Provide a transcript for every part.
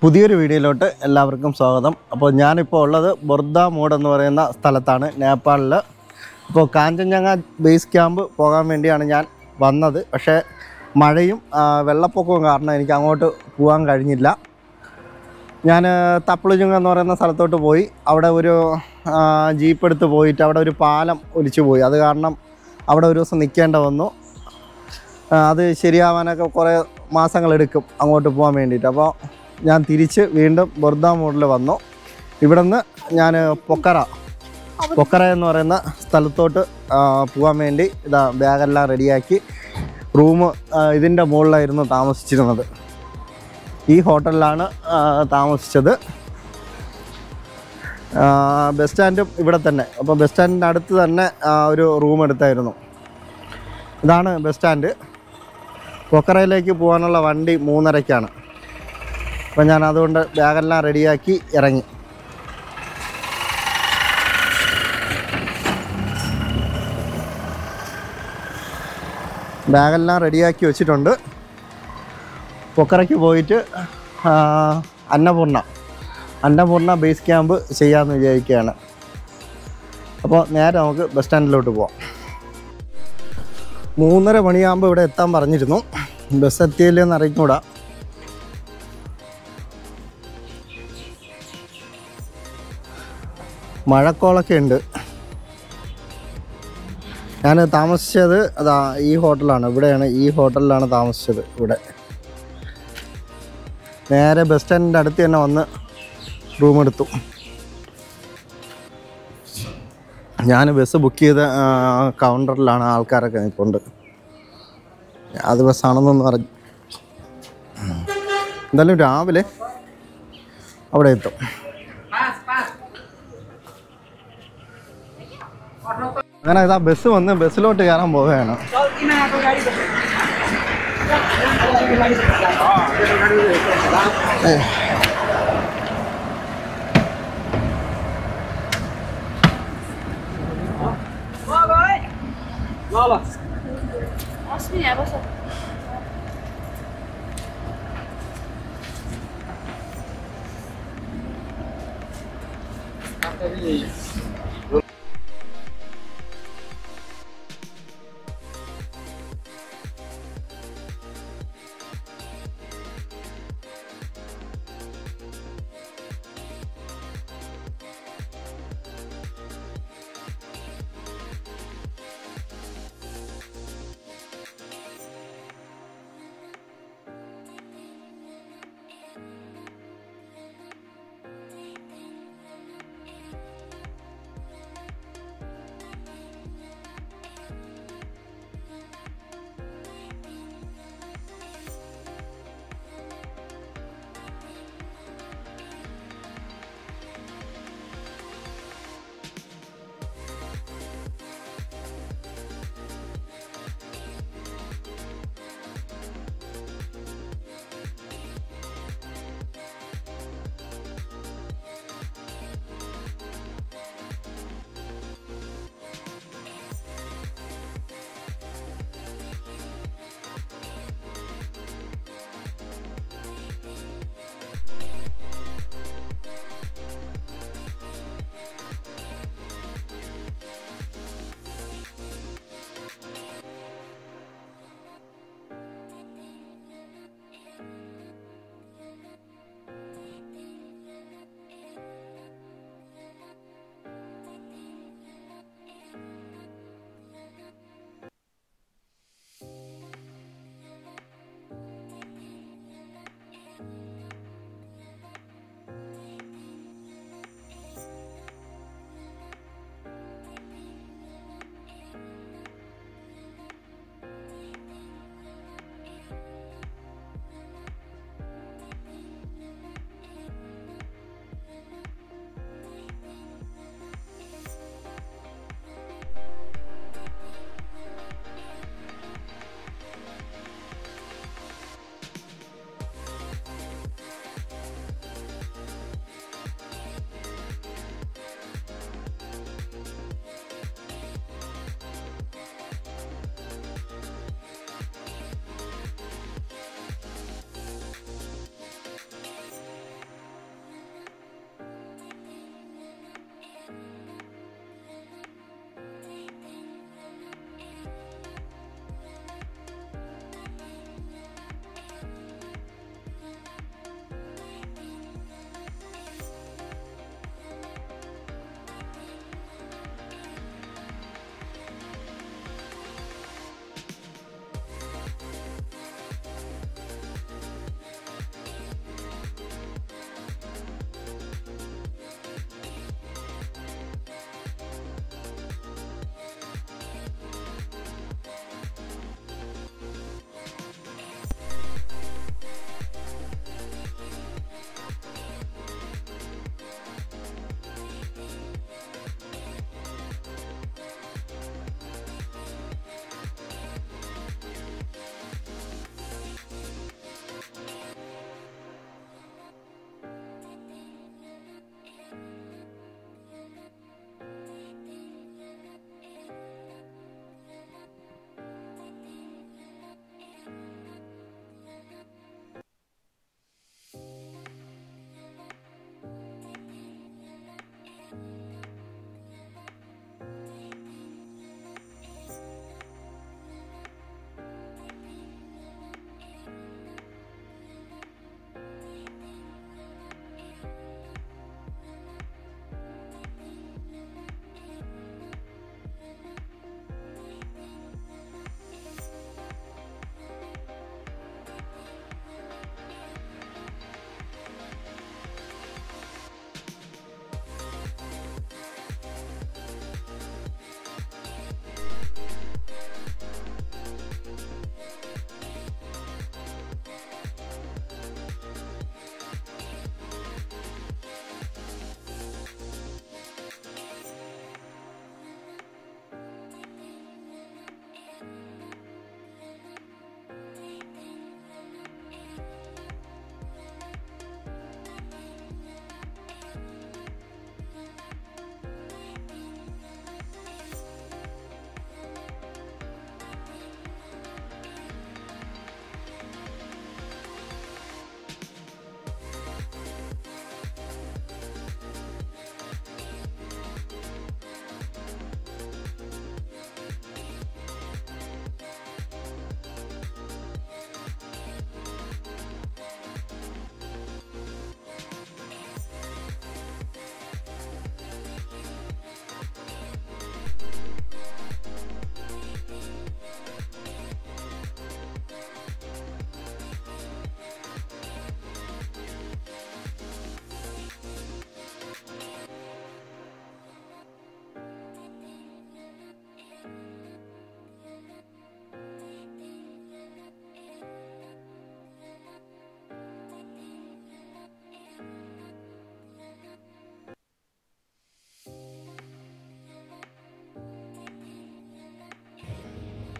പുതിയൊരു വീഡിയോയിലോട്ട് എല്ലാവർക്കും സ്വാഗതം. അപ്പോൾ ഞാനിപ്പോൾ ഉള്ളത് ബൊർദ മോഡ് എന്ന് പറയുന്ന സ്ഥലത്താണ്, നേപ്പാളിൽ. അപ്പോൾ കാഞ്ചൻജംഗ ബേസ് ക്യാമ്പ് പോകാൻ വേണ്ടിയാണ് ഞാൻ വന്നത്. പക്ഷേ മഴയും വെള്ളപ്പൊക്കവും കാരണം എനിക്ക് അങ്ങോട്ട് പോകാൻ കഴിഞ്ഞില്ല. ഞാൻ തപ്ലുജുങ്ക എന്ന് പറയുന്ന സ്ഥലത്തോട്ട് പോയി. അവിടെ ഒരു ജീപ്പ് എടുത്ത് പോയിട്ട് അവിടെ ഒരു പാലം ഒലിച്ചു പോയി. അത് കാരണം അവിടെ ഒരു ദിവസം നിൽക്കേണ്ട വന്നു. അത് ശരിയാവാനൊക്കെ കുറേ മാസങ്ങളെടുക്കും അങ്ങോട്ട് പോകാൻ വേണ്ടിയിട്ട്. അപ്പോൾ ഞാൻ തിരിച്ച് വീണ്ടും ബൊർദ മോഡിൽ വന്നു. ഇവിടെ നിന്ന് ഞാൻ പൊക്കറ എന്ന് പറയുന്ന സ്ഥലത്തോട്ട് പോകാൻ വേണ്ടി ഇതാ ബാഗെല്ലാം റെഡിയാക്കി. റൂം ഇതിൻ്റെ മുകളിലായിരുന്നു താമസിച്ചിരുന്നത്. ഈ ഹോട്ടലിലാണ് താമസിച്ചത്. ബസ് സ്റ്റാൻഡും ഇവിടെ തന്നെ. അപ്പോൾ ബസ് സ്റ്റാൻഡിൻ്റെ അടുത്ത് തന്നെ ഒരു റൂം എടുത്തായിരുന്നു. ഇതാണ് ബസ് സ്റ്റാൻഡ്. പൊക്കറയിലേക്ക് പോകാനുള്ള വണ്ടി 3:30-ക്കാണ്. അപ്പോൾ ഞാൻ അതുകൊണ്ട് ബാഗെല്ലാം റെഡിയാക്കി ഇറങ്ങി. ബാഗെല്ലാം റെഡിയാക്കി വെച്ചിട്ടുണ്ട്. പൊക്കറയ്ക്ക് പോയിട്ട് അന്നപൂർണ ബേസ് ക്യാമ്പ് ചെയ്യാമെന്ന് വിചാരിക്കുകയാണ്. അപ്പോൾ നേരെ നമുക്ക് ബസ് സ്റ്റാൻഡിലോട്ട് പോവാം. 3:30 മണിയാകുമ്പോൾ ഇവിടെ എത്താൻ പറഞ്ഞിരുന്നു. ബസ് എത്തിയില്ലെന്ന് അറിഞ്ഞൂടാ. മഴക്കോളൊക്കെ ഉണ്ട്. ഞാൻ താമസിച്ചത് അതാ ഈ ഹോട്ടലാണ്. ഇവിടെയാണ്, ഈ ഹോട്ടലിലാണ് താമസിച്ചത്. ഇവിടെ നേരെ ബസ് സ്റ്റാൻഡിൻ്റെ അടുത്ത് തന്നെ വന്ന് റൂം എടുത്തു. ഞാൻ ബസ് ബുക്ക് ചെയ്ത കൗണ്ടറിലാണ് ആൾക്കാരൊക്കെ നിൽപ്പുണ്ട്. അത് ബസ്സാണെന്നൊന്ന് പറഞ്ഞു. എന്തായാലും രാവിലെ അവിടെ എത്തും. അങ്ങനെ ഇതാ ബസ് വന്ന് ബസ്സിലോട്ട് കയറാൻ പോവുകയാണ്.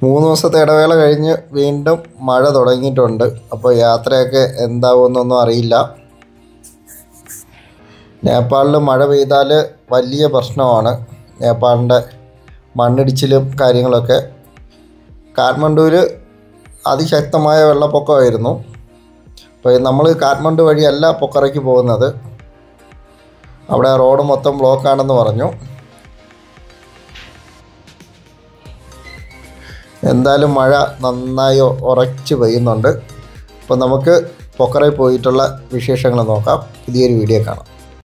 3 ദിവസത്തെ ഇടവേള കഴിഞ്ഞ് വീണ്ടും മഴ തുടങ്ങിയിട്ടുണ്ട്. അപ്പോൾ യാത്രയൊക്കെ എന്താവുമെന്നൊന്നും അറിയില്ല. നേപ്പാളിൽ മഴ പെയ്താൽ വലിയ പ്രശ്നമാണ്. നേപ്പാളിൻ്റെ മണ്ണിടിച്ചിലും കാര്യങ്ങളൊക്കെ. കാഠ്മണ്ഡുവിൽ അതിശക്തമായ വെള്ളപ്പൊക്കമായിരുന്നു. അപ്പോൾ നമ്മൾ കാഠ്മണ്ഡു വഴിയല്ല പൊഖറയ്ക്ക് പോകുന്നത്. അവിടെ റോഡ് മൊത്തം ബ്ലോക്കാണെന്ന് പറഞ്ഞു. എന്തായാലും മഴ നന്നായി ഉറച്ച് പെയ്യുന്നുണ്ട്. അപ്പോൾ നമുക്ക് പൊഖറയിൽ പോയിട്ടുള്ള വിശേഷങ്ങൾ നോക്കാം. പുതിയൊരു വീഡിയോ കാണാം.